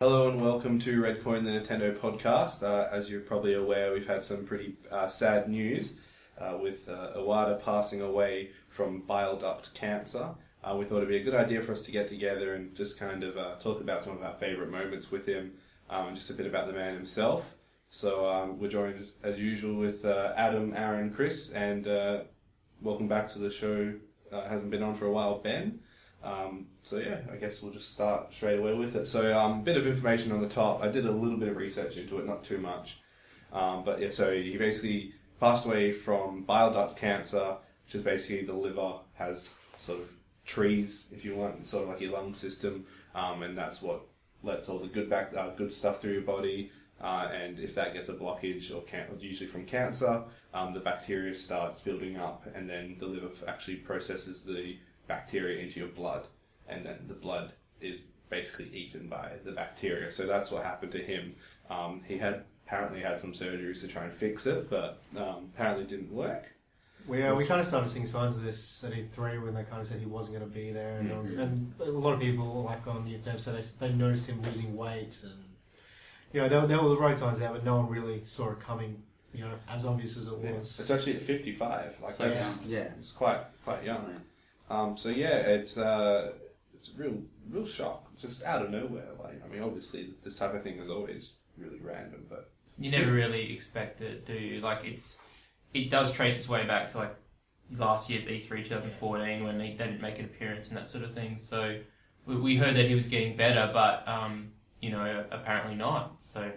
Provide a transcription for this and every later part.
Hello and welcome to Red Coin, the Nintendo podcast. As you're probably aware, we've had some pretty sad news with Iwata passing away from bile duct cancer. We thought it'd be a good idea for us to get together and just kind of talk about some of our favourite moments with him and just a bit about the man himself. So we're joined as usual with Adam, Aaron, Chris, and welcome back to the show. Hasn't been on for a while, Ben. So yeah, I guess we'll just start straight away with it. So a bit of information on the top. I did a little bit of research into it, not too much. But yeah, so he basically passed away from bile duct cancer, which is basically the liver has sort of trees, if you want, sort of like your lung system, and that's what lets all the good stuff through your body. And if that gets a blockage, or usually from cancer, the bacteria starts building up, and then the liver actually processes the bacteria into your blood, and then the blood is basically eaten by the bacteria. So that's what happened to him. He had apparently had some surgeries to try and fix it, but apparently didn't work. We kind of started seeing signs of this at E3 when they kind of said he wasn't going to be there, and a lot of people like on YouTube said they noticed him losing weight, and there were the road signs there, but no one really saw it coming. As obvious as it was. Especially at 55, like so that's young. It's quite young. So yeah, it's a real shock, just out of nowhere. Like, I mean, obviously this type of thing is always really random, but you never really expect it, do you? Like it does trace its way back to like last year's E3 2014 when they didn't make an appearance and that sort of thing. So we heard that he was getting better, but apparently not. So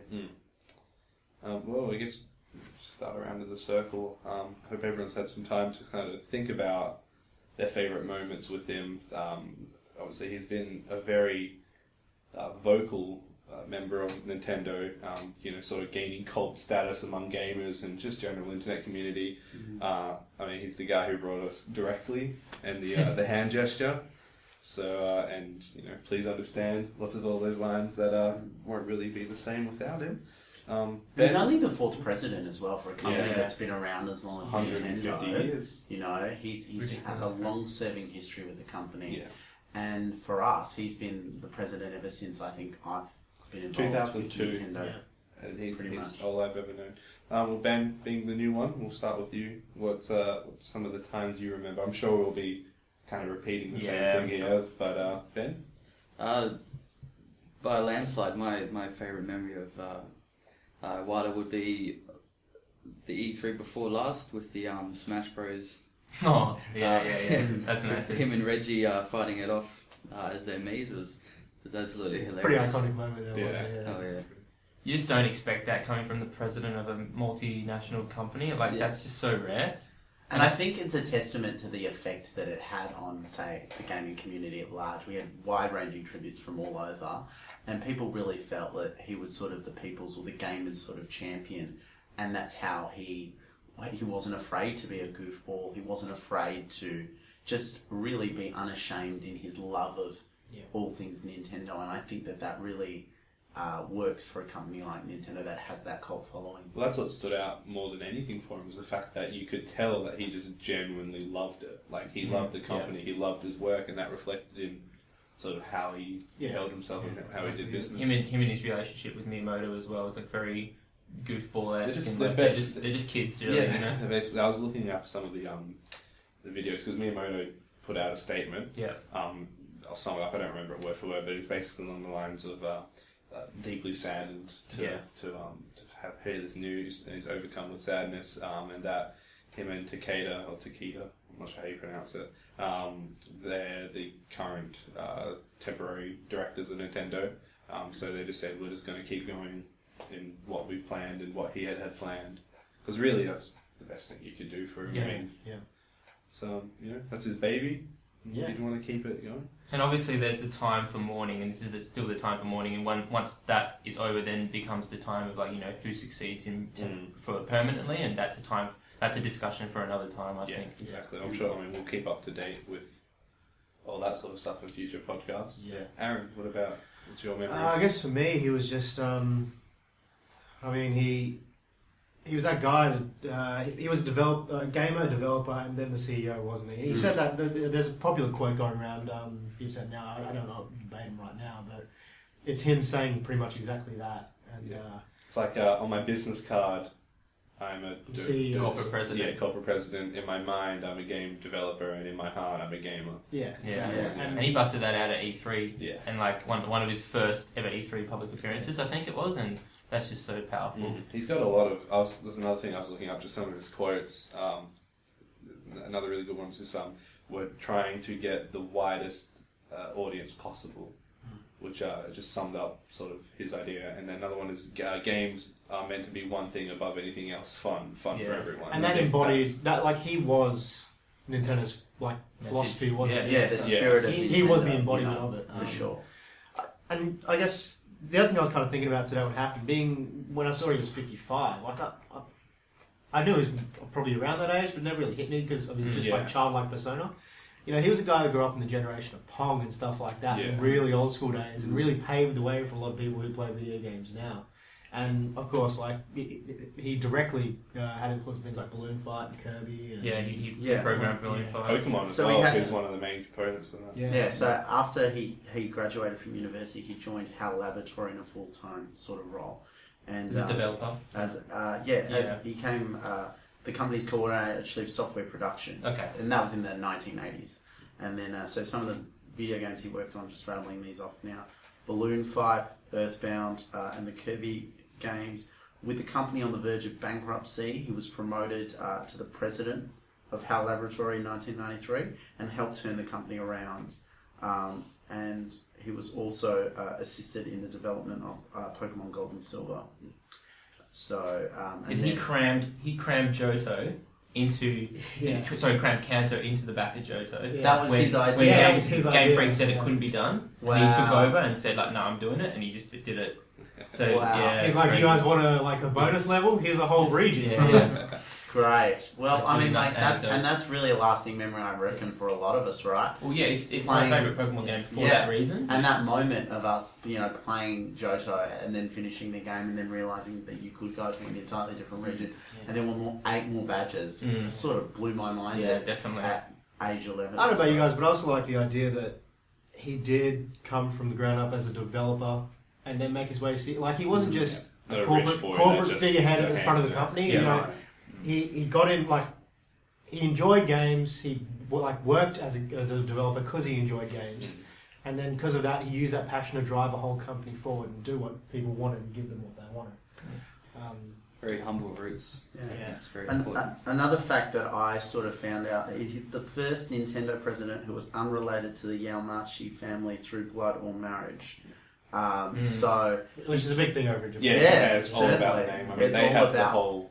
well, I guess start around in the circle. Hope everyone's had some time to kind of think about their favourite moments with him. Obviously, he's been a very vocal member of Nintendo, sort of gaining cult status among gamers and just general internet community. I mean, he's the guy who brought us directly and the hand gesture. So, please understand lots of all those lines that won't really be the same without him. He's only the fourth president as well for a company that's been around as long as 150 Nintendo. years. He's had a long-serving history with the company. Yeah. And for us, he's been the president ever since I think I've been involved with 2002. Nintendo. Yeah. And he's much all I've ever known. Well, Ben, being the new one, we'll start with you. What's some of the times you remember? I'm sure we'll be kind of repeating the same thing here, but Ben? By a landslide, my favourite memory of Iwata would be the E3 before last with the Smash Bros. Oh, yeah. That's amazing. Him and Reggie fighting it off as their Mii's was absolutely hilarious. Pretty iconic moment there, wasn't it? Oh, yeah. You just don't expect that coming from the president of a multinational company. That's just so rare. And I think it's a testament to the effect that it had on, say, the gaming community at large. We had wide-ranging tributes from all over, and people really felt that he was sort of the people's or the gamers' sort of champion, and that's how he wasn't afraid to be a goofball. He wasn't afraid to just really be unashamed in his love of all things Nintendo, and I think that really works for a company like Nintendo that has that cult following. Well, that's what stood out more than anything for him, was the fact that you could tell that he just genuinely loved it. Like, he loved the company, he loved his work, and that reflected in sort of how he held himself and how he did business. Him and his relationship with Miyamoto as well is like very goofball-esque. They're just kids, really. Yeah, I was looking up some of the videos because Miyamoto put out a statement. Yeah. I'll sum it up. I don't remember it word for word, but it's basically along the lines of deeply saddened to hear this news, and he's overcome with sadness, and that him and Takeda, I'm not sure how you pronounce it, they're the current temporary directors of Nintendo. So they just said, we're just going to keep going in what we planned and what he had planned, because really that's the best thing you could do for him. So that's his baby. You'd want to keep it going. And obviously there's the time for mourning, and this is still the time for mourning, and once that is over, then becomes the time of who succeeds him for permanently, and that's a discussion for another time, I think. Exactly. I'm sure, we'll keep up to date with all that sort of stuff in future podcasts. Yeah. Aaron, what's your memory? I guess for me, he was just, he was that guy that he was a gamer, developer, and then the CEO, wasn't he? He said that there's a popular quote going around. He said, "Now I don't know verbatim right now, but it's him saying pretty much exactly that. And it's like on my business card, I'm a CEO. Corporate president. Yeah, corporate president. In my mind, I'm a game developer, and in my heart, I'm a gamer. Yeah, Yeah. exactly. Yeah. And he busted that out at E3. Yeah. And like one of his first ever E3 public appearances, I think it was, and that's just so powerful. Mm. He's got a lot of. There's another thing I was looking up, just some of his quotes. Another really good one is we're trying to get the widest audience possible, which just summed up sort of his idea. And then another one is games are meant to be one thing above anything else, fun for everyone. And that embodied that, like he was Nintendo's like philosophy, wasn't it? Yeah, the spirit of He was the Nintendo, embodiment of it, for sure. And I guess the other thing I was kind of thinking about today, what happened, being when I saw he was 55, I knew he was probably around that age, but it never really hit me because of his just like childlike persona. You know, he was a guy who grew up in the generation of Pong and stuff like that, in really old school days, and really paved the way for a lot of people who play video games now. And of course, like he directly had influence on things like Balloon Fight and Kirby. And, He programmed Balloon Fight. Pokemon as So well, he had- is one of the main components of that. Yeah, so after he graduated from university, he joined HAL Laboratory in a full-time sort of role. And As a developer. he came the company's coordinator actually of software production. Okay. And that was in the 1980s. And then so some of the video games he worked on, just rattling these off now: Balloon Fight, Earthbound, and the Kirby games. With the company on the verge of bankruptcy, he was promoted to the president of HAL Laboratory in 1993 and helped turn the company around. And he was also assisted in the development of Pokemon Gold and Silver. So, Because he crammed Johto into crammed Kanto into the back of Johto. Yeah. that was his idea. that Game, was his Game idea, Freak said it yeah. couldn't be done. Wow. And he took over and said like, "No, I'm doing it," and he just did it. So Wow. yeah, He's it's like, crazy. you guys want a bonus level? Here's a whole region. Yeah. Great. Well, That's I really mean, nice like that's anecdote. that's really a lasting memory, I reckon, for a lot of us, right? Well, yeah, it's Playing- my favourite Pokemon game for Yeah. that reason. And that moment of us, playing Johto and then finishing the game and then realizing that you could go to an entirely different region, and then 8 more badges, sort of blew my mind. Yeah, definitely. At age 11. I don't know about you guys, but I also like the idea that he did come from the ground up as a developer and then make his way. Like he wasn't just Not a a rich boy that corporate just figurehead at got the front of the handed company. Yeah, You know, right. he got in like he enjoyed games. He worked as a developer because he enjoyed games, and then because of that, he used that passion to drive a whole company forward and do what people wanted and give them what they wanted. Very humble roots. Yeah. It's very important. Another fact that I sort of found out, he's the first Nintendo president who was unrelated to the Yamauchi family through blood or marriage. So, Which is a big thing over in Japan. Yeah, it's all about the certainly. name. I mean, It's they all have the about- whole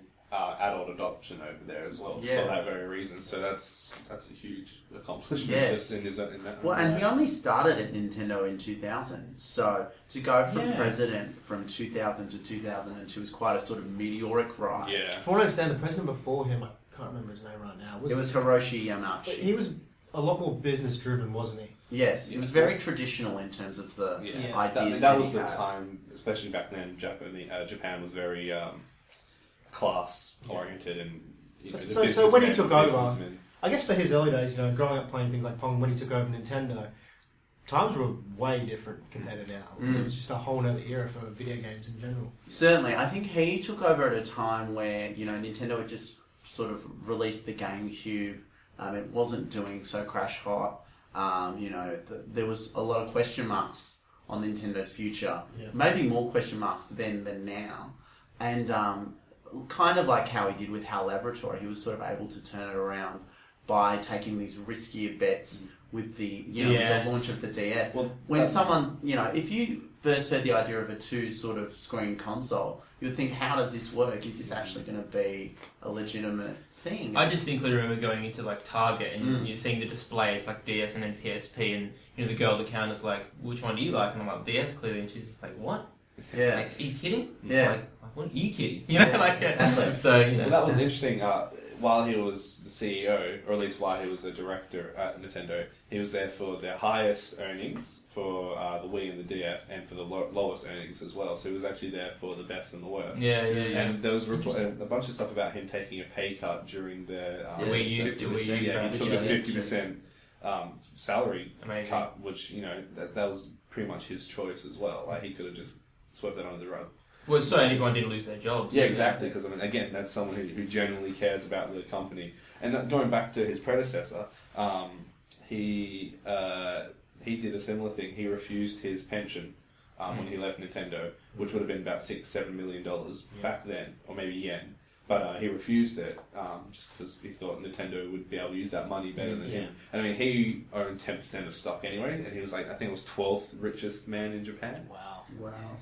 adult adoption over there as well Yeah. for that very reason. So that's a huge accomplishment Yes. just in that. well, and he only started at Nintendo in 2000. So to go from president from 2000 to 2002 was quite a sort of meteoric rise. Yeah. From what I understand, the president before him, I can't remember his name right now. It was Hiroshi But Yamauchi. he was a lot more business driven, wasn't he? Yes, it was very traditional in terms of the Yeah. ideas that was he the had. time, especially back then. Japan was very class oriented, and So when he took over, businessmen. I guess for his early days, growing up playing things like Pong, when he took over Nintendo, times were way different compared to now. It was just a whole other era for video games in general. Certainly, I think he took over at a time where Nintendo had just sort of released the GameCube. It wasn't doing so crash hot. There was a lot of question marks on Nintendo's future. Yeah. Maybe more question marks then than now. And kind of like how he did with HAL Laboratory, he was sort of able to turn it around by taking these riskier bets with the DS. the launch of the DS. Well, When someone, if you first heard the idea of a 2 sort of screen console, you would think, how does this work? Is this actually going to be a legitimate thing? I distinctly remember going into like Target and you're seeing the display. It's like DS and then PSP, and the girl at the counter's like, "Which one do you like?" And I'm like, "DS, clearly." And she's just like, "What? Yeah. Like, are you kidding?" Yeah. Like, what are you kidding? Exactly. So Well, that was interesting. While he was the CEO, or at least while he was the director at Nintendo, he was there for their highest earnings for the Wii and the DS, and for the lowest earnings as well. So he was actually there for the best and the worst. yeah. And there was a bunch of stuff about him taking a pay cut during the Wii U, 50%. Yeah, he took a 50% salary Amazing. cut, which that was pretty much his choice as well. Like, he could have just swept that under the rug. Well, so everyone didn't lose their jobs. Yeah, exactly. Because, I mean, again, that's someone who genuinely cares about the company. And that, going back to his predecessor, he did a similar thing. He refused his pension when he left Nintendo, which would have been about $6-7 million back then, or maybe yen. But he refused it just because he thought Nintendo would be able to use that money better than him. And I mean, he owned 10% of stock anyway, and he was like, I think it was 12th richest man in Japan. Wow.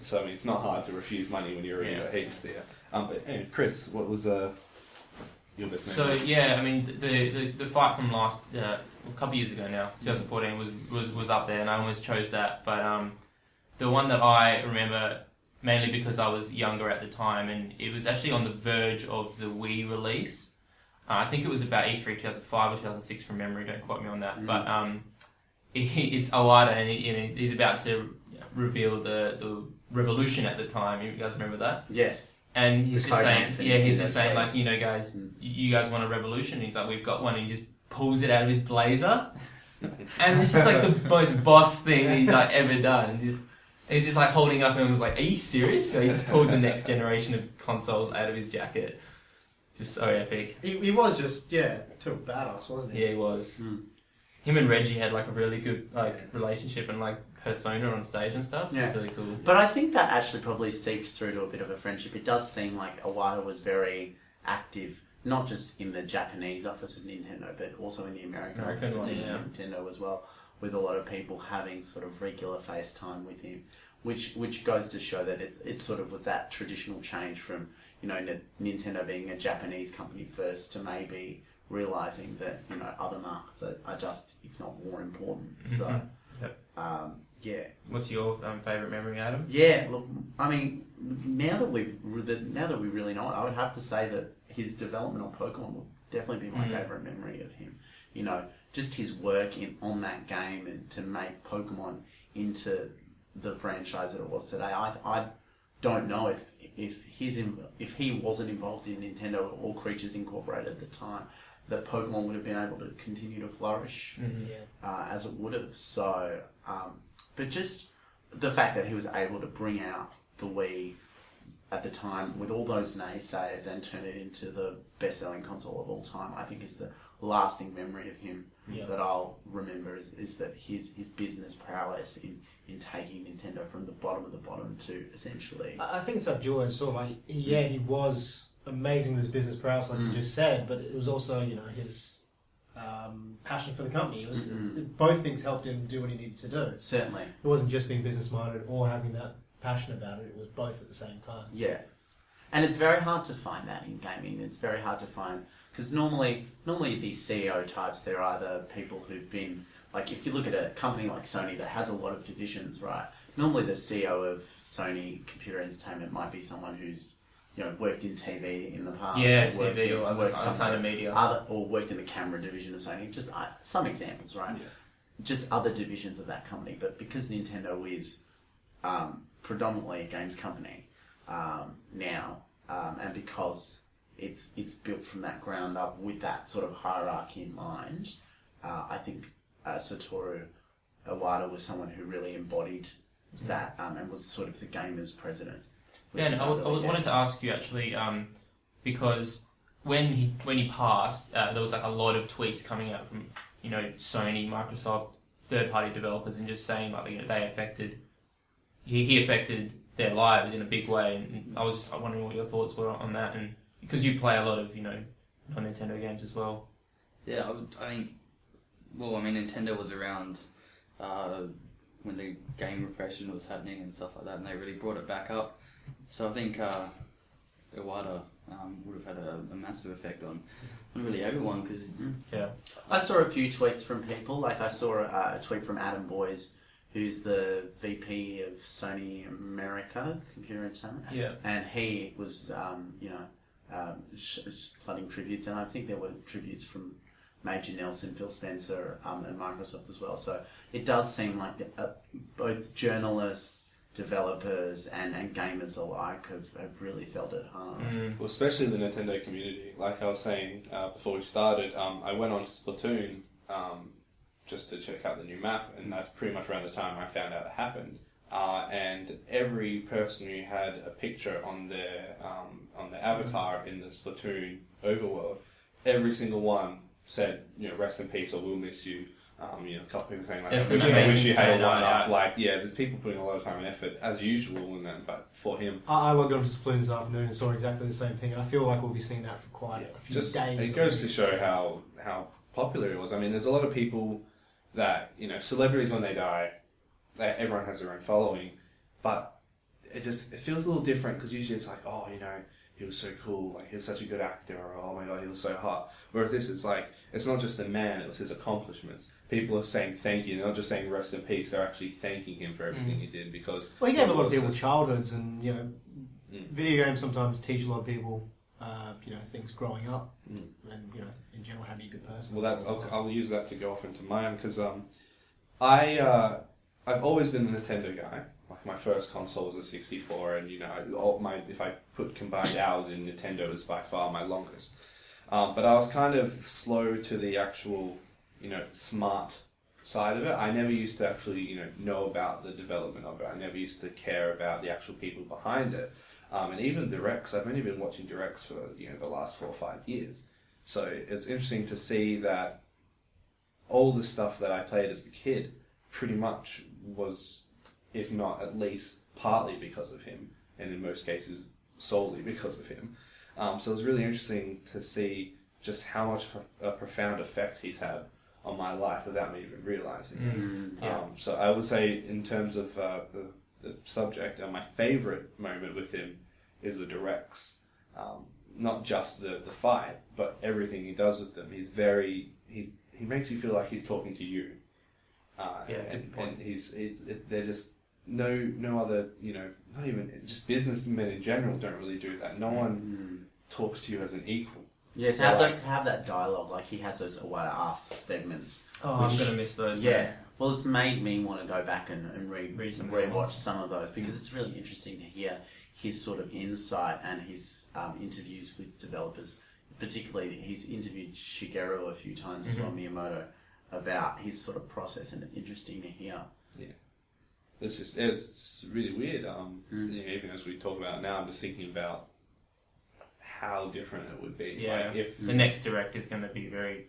So I mean, it's not hard to refuse money when you're already got heaps there. But anyway, Chris, what was your best memory? So yeah, I mean the fight from last a couple of years ago now, 2014 was up there, and I almost chose that. But the one that I remember mainly because I was younger at the time, and it was actually on the verge of the Wii release. I think it was about E3 2005 or 2006 from memory. Don't quote me on that. But it's Iwata, and he's about to reveal the Revolution at the time. You guys remember that? Yes. And he's The just code saying, name for he's Nintendo just saying, 3. like, you know, guys, you guys want a revolution? And he's like, we've got one, and he just pulls it out of his blazer, and it's just like the most boss thing he's like ever done. And he's just like holding it up, and was like, are you serious? So he just pulled the next generation of consoles out of his jacket. Just so epic. He was just, total badass, wasn't he? Yeah, he was. Him and Reggie had like a really good relationship and like persona on stage and stuff. Yeah. It's really cool. But I think that actually probably seeps through to a bit of a friendship. It does seem like Iwata was very active, not just in the Japanese office of Nintendo, but also in the American office of Nintendo as well, with a lot of people having sort of regular FaceTime with him, which goes to show that it sort of was that traditional change from, you know, Nintendo being a Japanese company first to maybe realising that, you know, other markets are just, if not more important. So, yeah. What's your favourite memory, Adam? Yeah, look, I mean, now that we really know it, I would have to say that his development on Pokemon would definitely be my favourite memory of him. You know, just his work on that game and to make Pokemon into the franchise that it was today. I don't know if he wasn't involved in Nintendo or Creatures Incorporated at the time, that Pokemon would have been able to continue to flourish as it would have. So, but just the fact that he was able to bring out the Wii at the time with all those naysayers and turn it into the best-selling console of all time, I think is the lasting memory of him that I'll remember is that his business prowess in taking Nintendo from the bottom of the bottom to essentially... I think it's that dual-edged sword. Like, he was amazing with his business prowess, like you just said, but it was also, you know, his passion for the company. It was both things helped him do what he needed to do. Certainly. It wasn't just being business-minded or having that passion about it. It was both at the same time. Yeah. And it's very hard to find that in gaming. It's very hard to find... Because normally these CEO types, they're either people who've been... Like, if you look at a company like Sony that has a lot of divisions, right? Normally the CEO of Sony Computer Entertainment might be someone who's, you know, worked in TV in the past. Yeah, or TV or other kind of media. Or worked in the camera division of Sony. Just some examples, right? Yeah. Just other divisions of that company. But because Nintendo is predominantly a games company now, and because it's built from that ground up with that sort of hierarchy in mind, I think Satoru Iwata was someone who really embodied that and was sort of the gamers president. Yeah, and I wanted to ask you actually, because when he passed, there was like a lot of tweets coming out from, you know, Sony, Microsoft, third-party developers, and just saying like, you know, he affected their lives in a big way. And I was just wondering what your thoughts were on that, and because you play a lot of, you know, non-Nintendo games as well. Yeah, I think. Well, I mean, Nintendo was around when the game repression was happening and stuff like that, and they really brought it back up. So I think Iwata would have had a massive effect on really everyone. Cause, I saw a few tweets from people. Like I saw a tweet from Adam Boyes, who's the VP of Sony America Computer Entertainment. Yeah. And he was, flooding tributes, and I think there were tributes from Major Nelson, Phil Spencer, and Microsoft as well. So it does seem like both journalists, developers, and gamers alike have really felt it hard. Well, especially the Nintendo community. Like I was saying before we started, I went on Splatoon just to check out the new map, and that's pretty much around the time I found out it happened. And every person who had a picture on their avatar in the Splatoon overworld, every single one said, rest in peace or we'll miss you. A couple people saying like, There's I some wish you had a fan one art. up. Like, there's people putting a lot of time and effort as usual, but for him, I logged on to Splatoon this afternoon and saw exactly the same thing. I feel like we'll be seeing that for quite a few days. It goes to show how popular it was. I mean, there's a lot of people that celebrities when they die, everyone has their own following, but it feels a little different because usually it's like, he was so cool, like he was such a good actor, or oh my god, he was so hot. Whereas this, it's like, it's not just the man, it was his accomplishments. People are saying thank you, they're not just saying rest in peace, they're actually thanking him for everything he did, because... Well, he gave a lot of people childhoods, and, video games sometimes teach a lot of people, things growing up, and, in general, how to be a good person. Well, I'll use that to go off into mine, because I've always been a Nintendo guy. Like, my first console was a 64, and, if I put combined hours in, Nintendo is by far my longest. But I was kind of slow to the actual, smart side of it. I never used to actually, know about the development of it. I never used to care about the actual people behind it. And even directs, I've only been watching directs for, the last 4 or 5 years. So it's interesting to see that all the stuff that I played as a kid pretty much was, if not at least partly because of him, and in most cases solely because of him. So it was really interesting to see just how much a profound effect he's had on my life without me even realizing it. So I would say, in terms of the subject, my favorite moment with him is the directs. Not just the fight, but everything he does with them. He's he makes you feel like he's talking to you. And they're just no other, not even just businessmen in general don't really do that. No one talks to you as an equal. Yeah, to have that dialogue, like he has those Iwata Ask segments. Oh, I'm gonna miss those. Yeah, man. well, it's made me want to go back and rewatch some of those, because it's really interesting to hear his sort of insight and his interviews with developers. Particularly, he's interviewed Shigeru a few times as well, Miyamoto, about his sort of process, and it's interesting to hear. Yeah, it's really weird. Even as we talk about it now, I'm just thinking about how different it would be. Yeah, like if the next direct is going to be very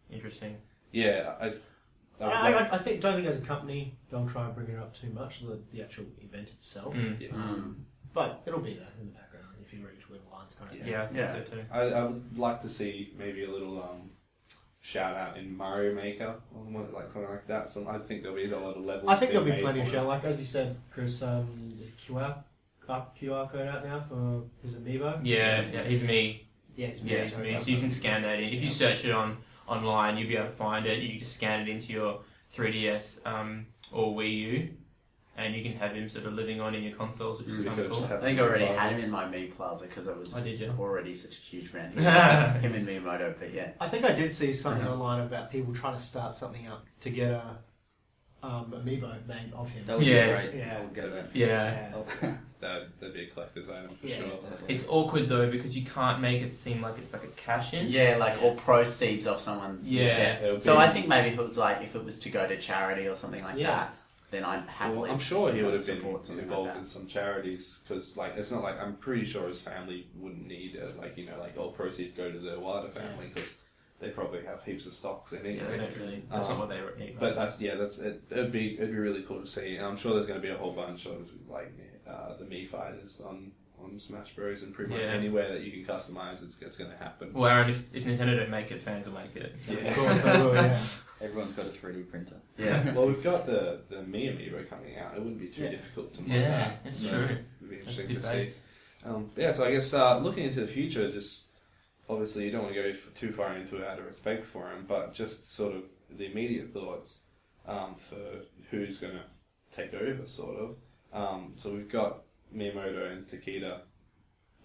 interesting. Yeah, I don't think as a company they'll try and bring it up too much, the actual event itself. But it'll be there in the background if you reach where the lines kind of thing. Yeah, I think so too. I would like to see maybe a little shout out in Mario Maker, or like something like that. So I think there'll be a lot of levels. I think there'll be plenty of shout. Like as you said, Chris, there's a QR code out now for his amiibo. Yeah, he's me. Yeah, it's me. Yeah, it's me. So you can scan that in. If you search it online, you'll be able to find it. You just scan it into your 3DS or Wii U, and you can have him sort of living on in your consoles, which is kind of cool. I think I already had him in my Mii Plaza because I was already such a huge fan. Him and Miyamoto, but yeah. I think I did see something online about people trying to start something up to get a amiibo made of him. That would be great. Yeah. I would get that. Yeah. That'd be a collector's item for sure. Definitely. It's awkward though because you can't make it seem like it's like a cash in. Yeah, like all proceeds of someone's. Yeah. So I think maybe if it was to go to charity or something like that, then I'd happily. Well, I'm sure he would have been support something involved like in some charities, because it's not like, I'm pretty sure his family wouldn't need all proceeds go to the Iwata family, because they probably have heaps of stocks in it. Yeah, they don't really. That's not what they need. But that's it. It'd be really cool to see. And I'm sure there's going to be a whole bunch of the Mii fighters on Smash Bros. And pretty much anywhere that you can customize, it's going to happen. Well, Aaron, if Nintendo don't make it, fans will make it. Yeah. Of course they will. Yeah. Everyone's got a 3D printer. Yeah. Well, we've got the Mii amiibo coming out. It wouldn't be too difficult to mod Yeah, that. it's true. It'd be interesting to see. Base. So I guess looking into the future, just obviously you don't want to go too far into it out of respect for him, but just sort of the immediate thoughts for who's going to take over, sort of. So we've got Miyamoto and Takeda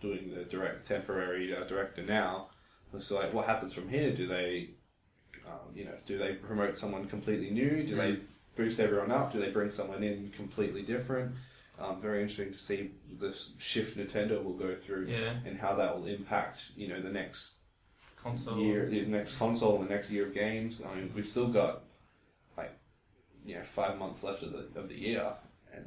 doing the temporary director now. So what happens from here? Do they, do they promote someone completely new? Do they boost everyone up? Do they bring someone in completely different? Very interesting to see the shift Nintendo will go through and how that will impact, the next console year, the next console, and the next year of games. I mean, we've still got 5 months left of the year, and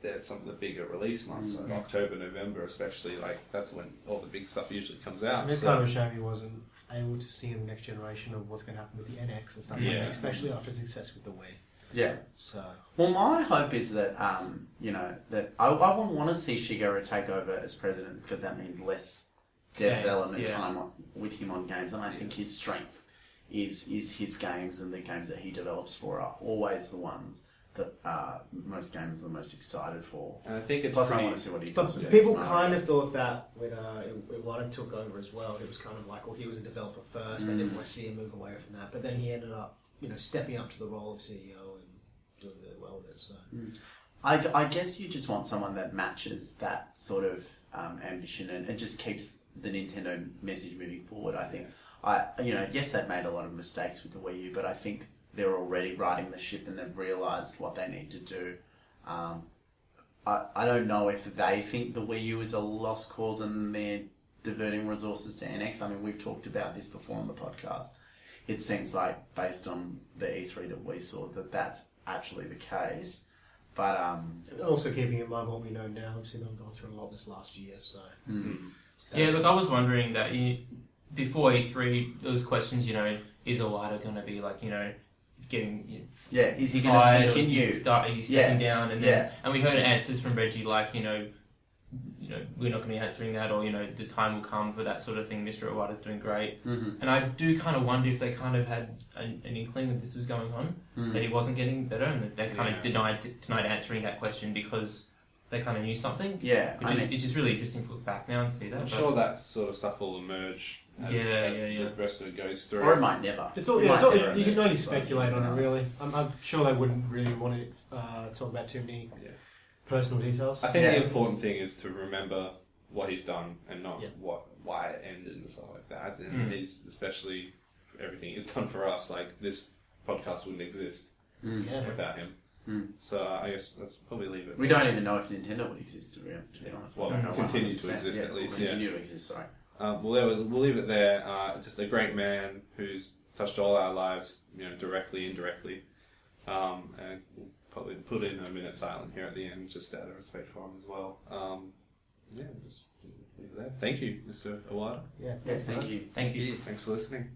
there's some of the bigger release months, like October, November, especially. Like that's when all the big stuff usually comes out. It's kind of a shame he wasn't able to see in the next generation of what's going to happen with the NX and stuff like that, especially after success with the Wii. Yeah. So. Well, my hope is that that I would want to see Shigeru take over as president, because that means less development time with him on games, and I think his strength is his games, and the games that he develops for are always the ones that most gamers are the most excited for. And I think it's Plus, pretty... I want to see what he does. But with people Mario. kind of thought that when Iwata took over as well, it was kind of like, well, he was a developer first. They didn't want to see him move away from that, but then he ended up, stepping up to the role of CEO and doing really well with it. So. I guess you just want someone that matches that sort of ambition and just keeps the Nintendo message moving forward. I think, yes, they've made a lot of mistakes with the Wii U, but I think they're already riding the ship and they've realised what they need to do. I don't know if they think the Wii U is a lost cause and they're diverting resources to NX. I mean, we've talked about this before on the podcast. It seems like, based on the E3 that we saw, that that's actually the case. But also keeping in mind what we know now, obviously they've gone through a lot this last year. So. Yeah, look, I was wondering that before E3, there was questions. Is Iwata going to be like getting is he going to continue? Is he stepping down? And then, and we heard answers from Reggie like we're not going to be answering that, or the time will come for that sort of thing. Mr. Iwata's doing great, and I do kind of wonder if they kind of had an inkling that this was going on, that he wasn't getting better, and that they kind of denied answering that question because they kind of knew something. Yeah, it's just really interesting to look back now and see that. I'm sure that sort of stuff will emerge as the rest of it goes through. Or it might never. It's all, you can only speculate on it, really. I'm sure they wouldn't really want to talk about too many personal details. I think the important thing is to remember what he's done and not why it ended and stuff like that. And he's, especially everything he's done for us, like this podcast wouldn't exist without him. So I guess let's probably leave it. We don't even know if Nintendo would exist, to be honest. Well, continue to exist at least. Continue to exist. Sorry. We'll leave it there. Just a great man who's touched all our lives, directly, indirectly, and we'll probably put in a minute silent here at the end, just out of respect for him as well. Just leave it there. Thank you, Mr. Iwata. Yeah, Thank you. Thank you. Thanks for listening.